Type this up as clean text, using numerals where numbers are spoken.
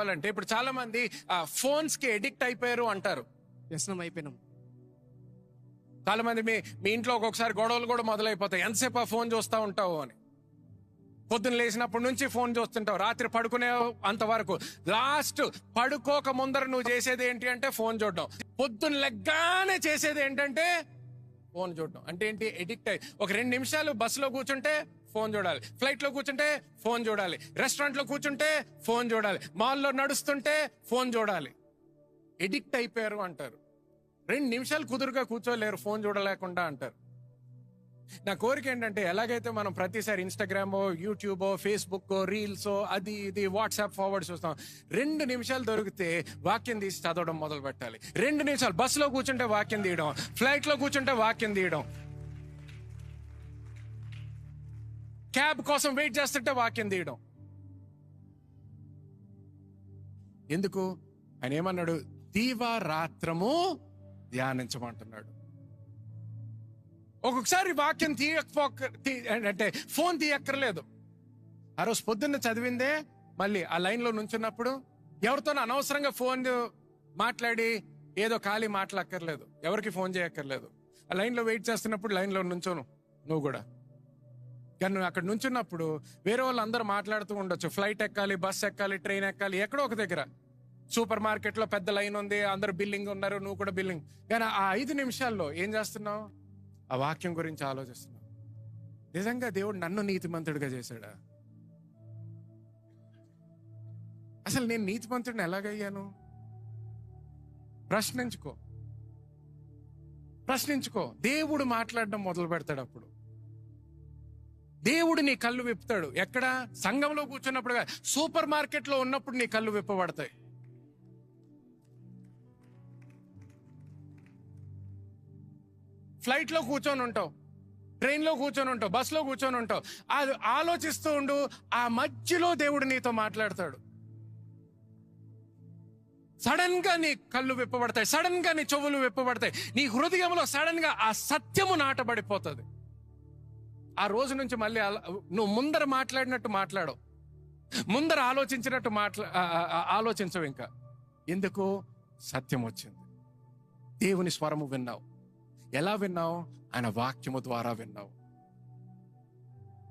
చెప్పాలంటే ఇప్పుడు చాలా మంది ఫోన్స్ కి ఎడిక్ట్ అయిపోయారు అంటారు. వ్యసనం అయిపోయినాం. చాలా మంది మీ ఇంట్లో ఒక్కొక్కసారి గొడవలు కూడా మొదలైపోతాయి, ఎంతసేపు ఆ ఫోన్ చూస్తూ ఉంటావు అని. పొద్దున్న లేచినప్పటి నుంచి ఫోన్ చూస్తుంటావు, రాత్రి పడుకునే అంతవరకు. లాస్ట్ పడుకోక ముందర నువ్వు చేసేది ఏంటి అంటే ఫోన్ చూడడం. పొద్దున్న లెగ్గానే చేసేది ఏంటంటే ఫోన్ చూడడం. అంటే ఏంటి? ఎడిక్ట్ అయ్యి ఒక 2 నిమిషాలు బస్సులో కూర్చుంటే ఫోన్ చూడాలి, ఫ్లైట్ లో కూర్చుంటే ఫోన్ చూడాలి, రెస్టారెంట్ లో కూర్చుంటే ఫోన్ చూడాలి, మాల్లో నడుస్తుంటే ఫోన్ చూడాలి. ఎడిక్ట్ అయిపోయారు అంటారు. 2 నిమిషాలు కుదురుగా కూర్చోలేరు ఫోన్ చూడలేకుండా అంటారు. నా కోరిక ఏంటంటే ఎలాగైతే మనం ప్రతిసారి ఇన్స్టాగ్రామో, యూట్యూబో, ఫేస్బుక్, రీల్సో, అది ఇది వాట్సాప్ ఫార్వర్డ్ చూస్తాం, 2 నిమిషాలు దొరికితే వాక్యం తీసి చదవడం మొదలు పెట్టాలి. 2 నిమిషాలు బస్సులో కూర్చుంటే వాక్యం తీయడం, ఫ్లైట్ లో కూర్చుంటే వాక్యం తీయడం, క్యాబ్ కోసం వెయిట్ చేస్తుంటే వాక్యం తీయడం. ఎందుకు? ఆయన ఏమన్నాడు? దీవారాత్రము ధ్యానించమంటున్నాడు. ఒక్కొక్కసారి వాక్యం అంటే ఫోన్ తీయక్కర్లేదు. ఆ రోజు పొద్దున్న చదివిందే మళ్ళీ ఆ లైన్లో నుంచున్నప్పుడు ఎవరితోనూ అనవసరంగా ఫోన్ మాట్లాడి ఏదో ఖాళీ మాట్లాడక్కర్లేదు, ఎవరికి ఫోన్ చేయక్కర్లేదు. ఆ లైన్లో వెయిట్ చేస్తున్నప్పుడు లైన్లో నుంచోను నువ్వు కూడా. కానీ నువ్వు అక్కడ నుంచున్నప్పుడు వేరే వాళ్ళు అందరూ మాట్లాడుతూ ఉండొచ్చు. ఫ్లైట్ ఎక్కాలి, బస్ ఎక్కాలి, ట్రైన్ ఎక్కాలి, ఎక్కడో ఒక దగ్గర. సూపర్ మార్కెట్ లో పెద్ద లైన్ ఉంది, అందరూ బిల్లింగ్ ఉన్నారు, నువ్వు కూడా బిల్లింగ్. కానీ ఆ 5 నిమిషాల్లో ఏం చేస్తున్నావు? ఆ వాక్యం గురించి ఆలోచిస్తున్నావు. నిజంగా దేవుడు నన్ను నీతిమంతుడిగా చేశాడా? అసలు నేను నీతిమంతుడిని ఎలాగయ్యాను? ప్రశ్నించుకో. దేవుడు మాట్లాడడం మొదలు పెడతాడు. అప్పుడు దేవుడు నీ కళ్ళు విప్పుతాడు. ఎక్కడ? సంఘంలో కూర్చున్నప్పుడు, సూపర్ మార్కెట్ లో ఉన్నప్పుడు నీ కళ్ళు విప్పబడతాయి. ఫ్లైట్ లో కూర్చొని ఉంటావు, ట్రైన్ లో కూర్చొని ఉంటావు, బస్ లో కూర్చొని ఉంటావు, అది ఆలోచిస్తూ ఉండు. ఆ మధ్యలో దేవుడు నీతో మాట్లాడతాడు. సడన్ గా నీ కళ్ళు విప్పబడతాయి, సడన్ గా నీ చెవులు విప్పబడతాయి, నీ హృదయంలో సడన్ గా ఆ సత్యము నాటబడిపోతుంది. ఆ రోజు నుంచి మళ్ళీ నువ్వు ముందర మాట్లాడినట్టు మాట్లాడవు, ముందర ఆలోచించినట్టు ఆలోచించవు ఇంకా. ఎందుకు? సత్యం వచ్చింది. దేవుని స్వరము విన్నావు. ఎలా విన్నావు? ఆయన వాక్యము ద్వారా విన్నావు.